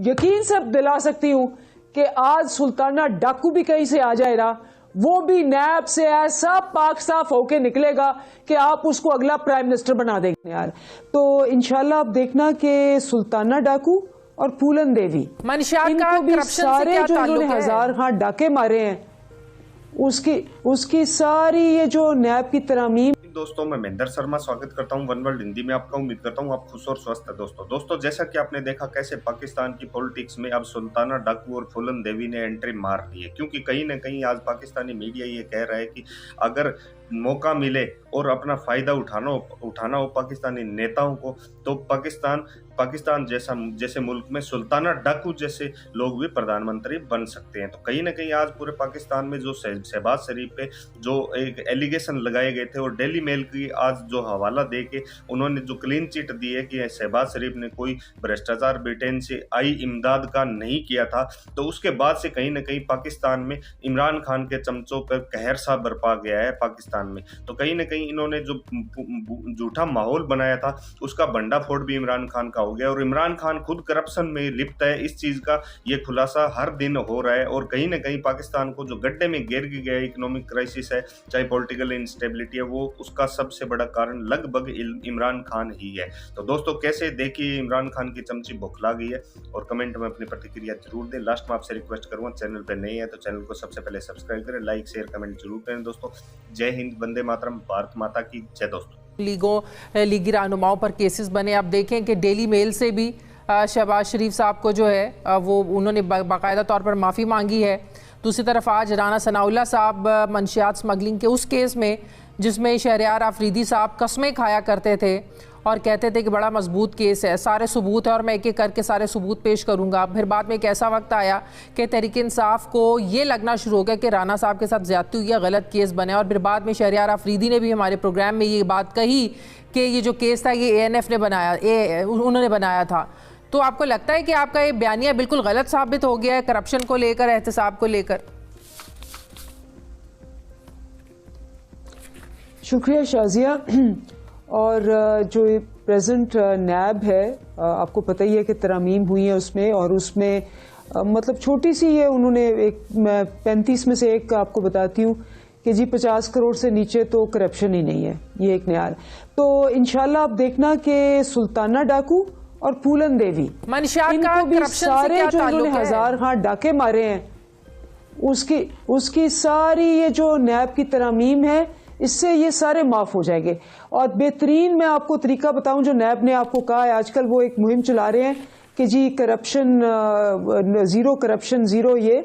यकीन से दिला सकती हूं कि आज सुल्ताना डाकू भी कहीं से आ जाए ना, वो भी नैब से ऐसा पाक साफ होके निकलेगा कि आप उसको अगला प्राइम मिनिस्टर बना देंगे यार। तो इंशाल्लाह आप देखना कि सुल्ताना डाकू और फूलन देवी, इनको भी सारे जो इन्होंने 1000 हाँ डाके मारे हैं, उसकी सारी ये जो नैब की तरामीम। दोस्तों मैं महेंद्र शर्मा स्वागत करता हूं वन वर्ल्ड हिंदी में आपका। उम्मीद करता हूं आप खुश और स्वस्थ है। दोस्तों जैसा कि आपने देखा कैसे पाकिस्तान की पॉलिटिक्स में अब सुल्ताना डाकू और फूलन देवी ने एंट्री मार ली है, क्योंकि कहीं ना कहीं आज पाकिस्तानी मीडिया ये कह रहा है कि अगर मौका मिले और अपना फायदा उठाना हो पाकिस्तानी नेताओं को, तो पाकिस्तान जैसे मुल्क में सुल्ताना डाकू जैसे लोग भी प्रधानमंत्री बन सकते हैं। तो कहीं ना कहीं आज पूरे पाकिस्तान में जो शहबाज शरीफ पे जो एक एलिगेशन लगाए गए थे, और डेली मेल की आज जो हवाला दे के उन्होंने जो क्लीन चिट दी है कि शहबाज शरीफ ने कोई भ्रष्टाचार ब्रिटेन से आई इमदाद का नहीं किया था, तो उसके बाद से कहीं ना कहीं पाकिस्तान में इमरान खान के चमचों पर कहर सा बरपा गया है पाकिस्तान में। तो कहीं ना कहीं इन्होंने जो झूठा माहौल बनाया था उसका भंडाफोड़ भी इमरान खान का हो गया, और इमरान खान खुद करप्शन में लिप्त है। इस चीज का ये खुलासा हर दिन हो रहा है, और कहीं ना कहीं पाकिस्तान को जो गड्ढे में गिर गया इकोनॉमिक क्राइसिस है, चाहे पॉलिटिकल इंस्टेबिलिटी है, वो उसका सबसे बड़ा कारण लगभग इमरान खान ही है। तो दोस्तों कैसे देखिए इमरान खान की चमची बौखला गई है, और कमेंट में अपनी प्रतिक्रिया जरूर दें। लास्ट में आपसे रिक्वेस्ट करूंगा, चैनल पर नए हैं तो चैनल को सबसे पहले सब्सक्राइब करें, लाइक शेयर कमेंट जरूर करें। दोस्तों जय हिंद, वंदे मातरम, भारत माता की जय। दोस्तों लीगी रहनुमाओं पर केसेस बने, आप देखें कि डेली मेल से भी शहबाज शरीफ साहब को जो है वो उन्होंने बाकायदा तौर पर माफ़ी मांगी है। दूसरी तरफ आज राना सनाउल्लाह साहब मंशियात स्मगलिंग के उस केस में जिसमें शहरयार आफरीदी साहब कस्में खाया करते थे और कहते थे कि बड़ा मजबूत केस है, सारे सबूत है और मैं एक एक करके सारे सबूत पेश करूंगा। फिर बाद में एक ऐसा वक्त आया कि तहरीक इंसाफ को ये लगना शुरू हो गया कि राना साहब के साथ ज्यादती हुई है, गलत केस बने, और फिर बाद में शहरयार आफरीदी ने भी हमारे प्रोग्राम में ये बात कही कि ये जो केस था ये ANF ने उन्होंने बनाया था। तो आपको लगता है कि आपका ये बयानिया बिल्कुल गलत साबित हो गया है करप्शन को लेकर, एहतसाब को लेकर? शुक्रिया शाजिया। और जो प्रेजेंट नैब है, आपको पता ही है कि तरामीम हुई है उसमें, और उसमें मतलब छोटी सी ये उन्होंने एक 35 में से एक आपको बताती हूँ कि जी 50 करोड़ से नीचे तो करप्शन ही नहीं है, ये एक नया। तो इंशाल्लाह आप देखना कि सुल्ताना डाकू और फूलन देवी, इनको भी सारे जो इन्होंने 1000 हाँ डाके मारे हैं, उसकी सारी ये जो नैब की तरामीम है, इससे ये सारे माफ हो जाएंगे। और बेहतरीन मैं आपको तरीका बताऊं जो नैब ने आपको कहा है, आजकल वो एक मुहिम चला रहे हैं कि जी करप्शन जीरो, करप्शन जीरो, ये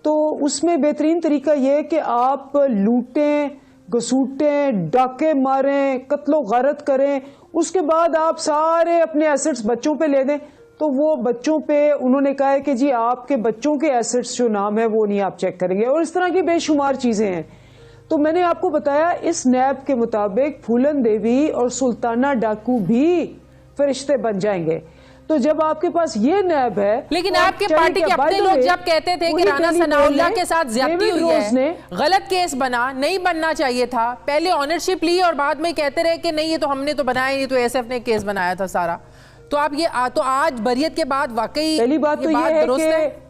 तो उसमें बेहतरीन तरीका ये है कि आप लूटें, घसूटें, डाके मारें, कत्लो गारत करें, उसके बाद आप सारे अपने एसेट्स बच्चों पे ले दें। तो वो बच्चों पे उन्होंने कहा है कि जी आपके बच्चों के एसेट्स जो नाम है वो नहीं आप चेक करेंगे, और इस तरह की बेशुमार चीजें हैं। तो मैंने आपको बताया इस नैब के मुताबिक फूलन देवी और सुल्ताना डाकू भी फरिश्ते बन जाएंगे। तो जब आपके पास ये नैब है, लेकिन तो आपके पार्टी के अपने लोग जब कहते थे कि राना सनाउल्लाह के साथ ज्यादती हुई है, गलत केस बना, नहीं बनना चाहिए था, पहले ऑनरशिप ली और बाद में कहते रहे कि नहीं ये तो हमने तो बनाया नहीं, तो SF ने केस बनाया था सारा। तो आप ये तो आज बरियत के बाद वाकई पहली बात तो ये है कि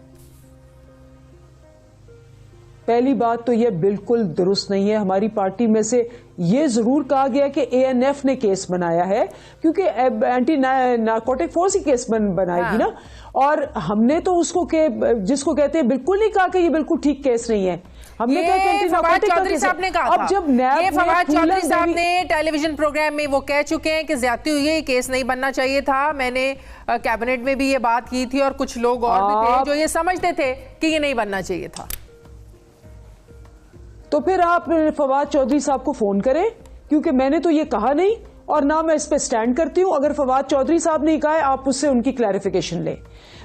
पहली बात तो ये बिल्कुल दुरुस्त नहीं है। हमारी पार्टी में से ये जरूर कहा गया कि ANF ने केस बनाया है, क्योंकि एंटी नार्कोटिक फोर्स ही केस बनाएगी ना, और हमने तो उसको जिसको कहते हैं बिल्कुल नहीं कहा कि ये बिल्कुल ठीक केस नहीं है। हमने कहा कि एंटी नार्कोटिक चौधरी साहब ने कहा था, जब नैब फवाद चौधरी साहब ने टेलीविजन प्रोग्राम में वो कह चुके हैं कि ज्यादती हुई है, केस नहीं बनना चाहिए था। मैंने कैबिनेट में भी ये बात की थी, और कुछ लोग और भी थे जो ये समझते थे कि ये नहीं बनना चाहिए था। तो फिर आप फवाद चौधरी साहब को फोन करें, क्योंकि मैंने तो ये कहा नहीं और ना मैं इस पे स्टैंड करती हूं। अगर फवाद चौधरी साहब ने कहा है आप उससे उनकी क्लैरिफिकेशन लें।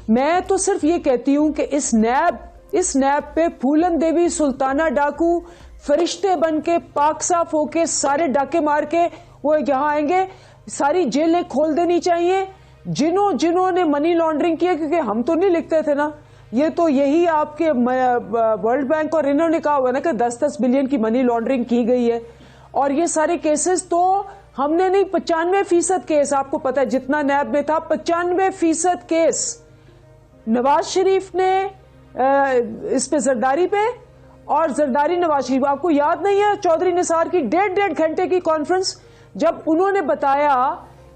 मैं तो सिर्फ ये कहती हूं कि इस नैब पे फूलन देवी, सुल्ताना डाकू फरिश्ते बन के पाक साफ होके सारे डाके मार के वो यहां आएंगे। सारी जेलें खोल देनी चाहिए जिन्होंने मनी लॉन्ड्रिंग किया, क्योंकि हम तो नहीं लिखते थे ना, ये तो यही आपके वर्ल्ड बैंक और इन्होंने कहा हुआ ना कि 10-10 बिलियन की मनी लॉन्ड्रिंग की गई है। और ये सारे केसेस तो हमने नहीं, 95% केस, आपको पता है जितना नैब में था 95% केस नवाज शरीफ ने इस पे जरदारी पे, और जरदारी नवाज शरीफ। आपको याद नहीं है चौधरी निसार की 1.5 घंटे की कॉन्फ्रेंस, जब उन्होंने बताया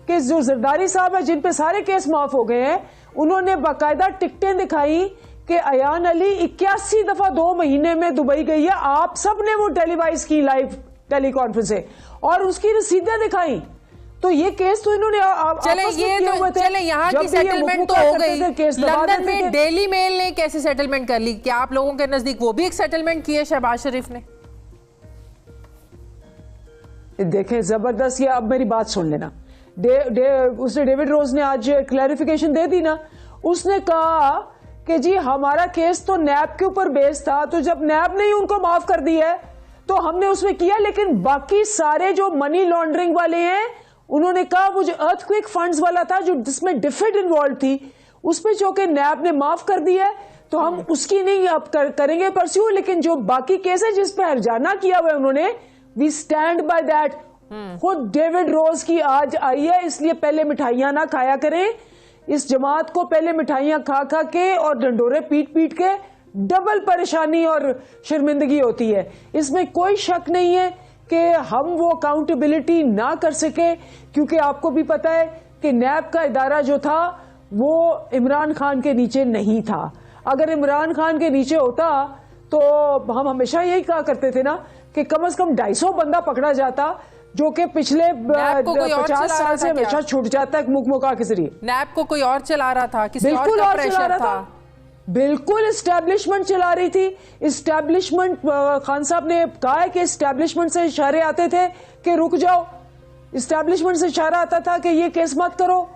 कि जो जरदारी साहब है जिन पे सारे केस माफ हो गए हैं, उन्होंने बाकायदा टिकटें दिखाई कि अयान अली 81 दफा 2 महीने में दुबई गई है। आप सब ने वो टेलीवाइज की लाइव टेली कॉन्फ्रेंसें और उसकी रसीदें दिखाई। तो ये केस तो इन्होंने चले यहाँ की सेटलमेंट तो हो गई। लंदन में डेली मेल ने कैसे सेटलमेंट कर ली? क्या आप लोगों के नजदीक वो भी एक सेटलमेंट की है शहबाज शरीफ ने? देखें जबरदस्त। ये अब मेरी बात सुन लेना। उसने डेविड रोज ने आज क्लैरिफिकेशन दे दी ना। उसने कहा कि जी हमारा केस तो नैब के ऊपर बेस था, तो जब नैब ने ही उनको माफ कर दिया है तो हमने उसमें किया, लेकिन बाकी सारे जो मनी लॉन्ड्रिंग वाले हैं, उन्होंने कहा वो जो अर्थक्वेक फंड्स वाला था जो जिसमें डिफिड इन्वॉल्व थी, उस पर जो कि नैब ने माफ कर दिया है, तो हम उसकी नहीं अब करेंगे परस्यू, लेकिन जो बाकी केस है जिस पे हरजाना किया हुआ है उन्होंने, वी स्टैंड बाय दैट। खुद डेविड रोज की आज आई है, इसलिए पहले मिठाइयां ना खाया करें। इस जमात को पहले मिठाइयां खा खा के और डंडोरे पीट पीट के डबल परेशानी और शर्मिंदगी होती है। इसमें कोई शक नहीं है कि हम वो अकाउंटेबिलिटी ना कर सके, क्योंकि आपको भी पता है कि नैब का इदारा जो था वो इमरान खान के नीचे नहीं था। अगर इमरान खान के नीचे होता तो हम हमेशा यही कहा करते थे ना कि कम से कम 250 बंदा पकड़ा जाता, जो कि पिछले 50 साल से हमेशा छूट जाता है मुकमुका के जरिए। नैब को कोई और चला रहा था, किसी बिल्कुल और का और चला प्रेशर रहा था। बिल्कुल इस्टेब्लिशमेंट चला रही थी। इस्टेब्लिशमेंट, खान साहब ने कहा है कि इस्टेब्लिशमेंट से इशारे आते थे कि रुक जाओ, इस्टेब्लिशमेंट से इशारा आता था कि ये केस मत करो,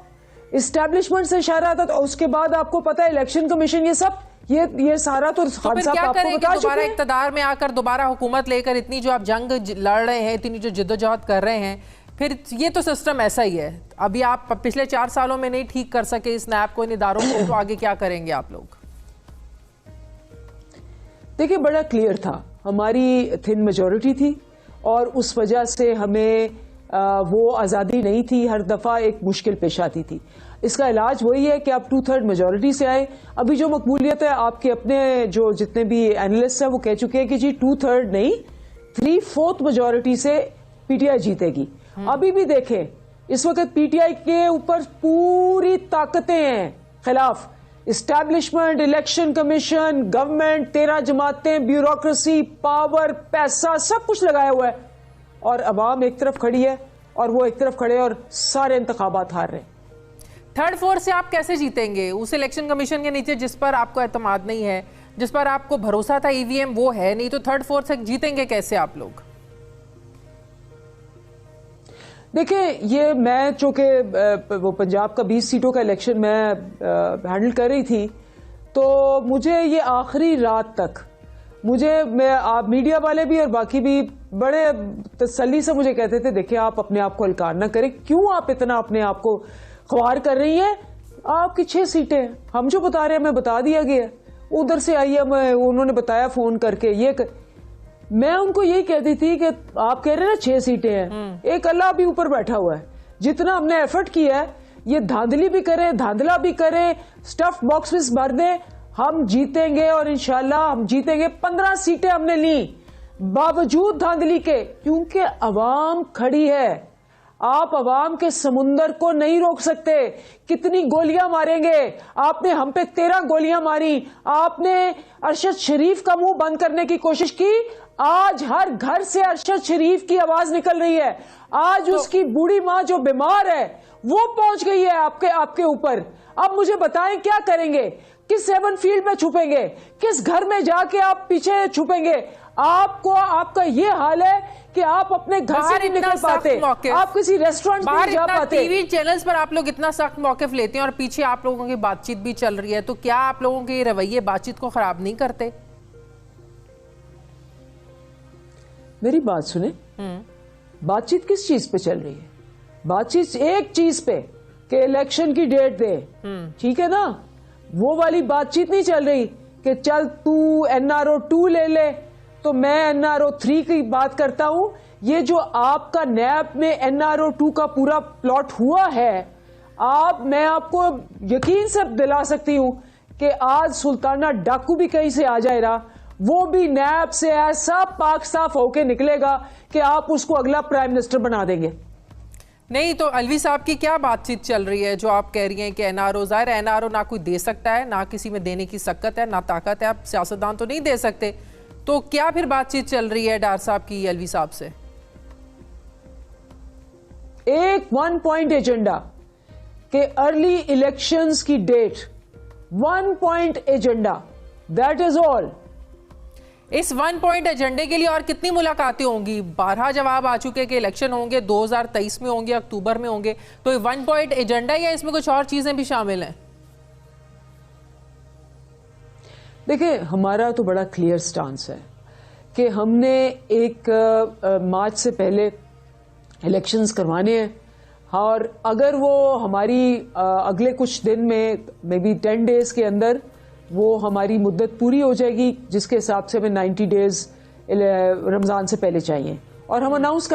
इस्टेब्लिशमेंट से इशारा आता था। उसके बाद आपको पता है इलेक्शन कमीशन, ये सब ये सारा तो खान साहब आपको बता चुके हैं। इक़्तिदार में आकर दोबारा हुकूमत लेकर इतनी जो आप जंग लड़ रहे हैं, इतनी जो जिद्दोजहद कर रहे हैं, फिर ये तो सिस्टम ऐसा ही है। अभी आप पिछले 4 सालों में नहीं ठीक कर सके इस नैब को, इन इदारों को, तो आगे क्या करेंगे आप लोग? देखिए बड़ा क्लियर था, हमारी थिन मेजॉरिटी थी और उस वजह से हमें वो आज़ादी नहीं थी, हर दफ़ा एक मुश्किल पेश आती थी। इसका इलाज वही है कि आप 2/3 मेजॉरिटी से आए। अभी जो मकबूलियत है, आपके अपने जो जितने भी एनालिस्ट हैं वो कह चुके हैं कि जी 2/3 नहीं 3/4 मेजॉरिटी से पीटीआई जीतेगी। अभी भी देखें, इस वक्त पीटीआई के ऊपर पूरी ताकतें हैं खिलाफ, इस्टेब्लिशमेंट, इलेक्शन कमीशन, गवर्नमेंट, 13 जमातें, ब्यूरोक्रेसी, पावर, पैसा, सब कुछ लगाया हुआ है, और अवाम एक तरफ खड़ी है और वो एक तरफ खड़े और सारे इंतखाबात हार रहे हैं। 3rd फोर्स से आप कैसे जीतेंगे? उस इलेक्शन कमीशन के नीचे जिस पर आपको एतमाद नहीं है, जिस पर आपको भरोसा था ईवीएम, वो है नहीं, तो 3rd फोर्स से जीतेंगे कैसे आप लोग? देखिए, ये मैं चूंकि वो पंजाब का 20 सीटों का इलेक्शन मैं हैंडल कर रही थी, तो मुझे ये आखिरी रात तक आप मीडिया वाले भी और बाकी भी बड़े तसल्ली से मुझे कहते थे, देखिए आप अपने आप को हल्का न करें, क्यों आप इतना अपने आप को ख्वार कर रही हैं, आपकी 6 सीटें, हम जो बता रहे हैं हमें बता दिया गया, उधर से आई है, उन्होंने बताया फोन करके। मैं उनको यही कहती थी कि आप कह रहे हैं ना 6 सीटें हैं, एक अल्लाह भी ऊपर बैठा हुआ है, जितना हमने एफर्ट किया है, ये धांधली भी करें, धांधला भी करें, स्टफ बॉक्स में भर दें, हम जीतेंगे और इंशाल्लाह हम जीतेंगे। 15 सीटें हमने ली बावजूद धांधली के, क्योंकि अवाम खड़ी है। आप अवाम के समुंदर को नहीं रोक सकते। कितनी गोलियां मारेंगे? आपने हम पे 13 गोलियां मारी, आपने अरशद शरीफ का मुंह बंद करने की कोशिश की, आज हर घर से अरशद शरीफ की आवाज निकल रही है। आज उसकी बूढ़ी माँ जो बीमार है वो पहुंच गई है आपके ऊपर। अब मुझे बताएं क्या करेंगे? किस 7 फील्ड में छुपेंगे? किस घर में जाके आप पीछे छुपेंगे? आपका ये हाल है कि आप अपने घर से नहीं निकल पाते, आप किसी रेस्टोरेंट में नहीं जा पाते। टीवी चैनल्स पर आप लोग इतना सख्त मौक़िफ़ लेते हैं और पीछे आप लोगों की बातचीत भी चल रही है, तो क्या आप लोगों के ये रवैये बातचीत को खराब नहीं करते? मेरी बात सुने, बातचीत किस चीज पे चल रही है? बातचीत एक चीज पे कि इलेक्शन की डेट दे, ठीक है ना? वो वाली बातचीत नहीं चल रही कि चल तू NRO 2 ले ले तो मैं NRO 3 की बात करता हूं। ये जो आपका नैब में NRO 2 का पूरा प्लॉट हुआ है, मैं आपको यकीन से दिला सकती हूं कि आज सुल्ताना डाकू भी कहीं से आ जाए रहा, वो भी नैब से ऐसा पाक साफ होके निकलेगा कि आप उसको अगला प्राइम मिनिस्टर बना देंगे। नहीं तो अलवी साहब की क्या बातचीत चल रही है जो आप कह रही हैं कि एनआरओ, ज़ाहिर एनआरओ ना कोई दे सकता है, ना किसी में देने की सकत है, ना ताकत है, आप सियासतदान तो नहीं दे सकते, तो क्या फिर बातचीत चल रही है डार साहब की अलवी साहब से? एक 1 पॉइंट एजेंडा के अर्ली इलेक्शंस की date, 1 point agenda, that is all. इस 1 पॉइंट एजेंडे के लिए और कितनी मुलाकातें होंगी? 12 जवाब आ चुके कि इलेक्शन होंगे, 2023 में होंगे, अक्टूबर में होंगे, तो 1 पॉइंट एजेंडा या इसमें कुछ और चीजें भी शामिल हैं? देखिए, हमारा तो बड़ा क्लियर स्टांस है कि हमने एक मार्च से पहले इलेक्शंस करवाने हैं, और अगर वो हमारी अगले कुछ दिन में, मे बी 10 डेज के अंदर वो हमारी मुद्दत पूरी हो जाएगी, जिसके हिसाब से हमें 90 डेज रमज़ान से पहले चाहिए, और हम अनाउंस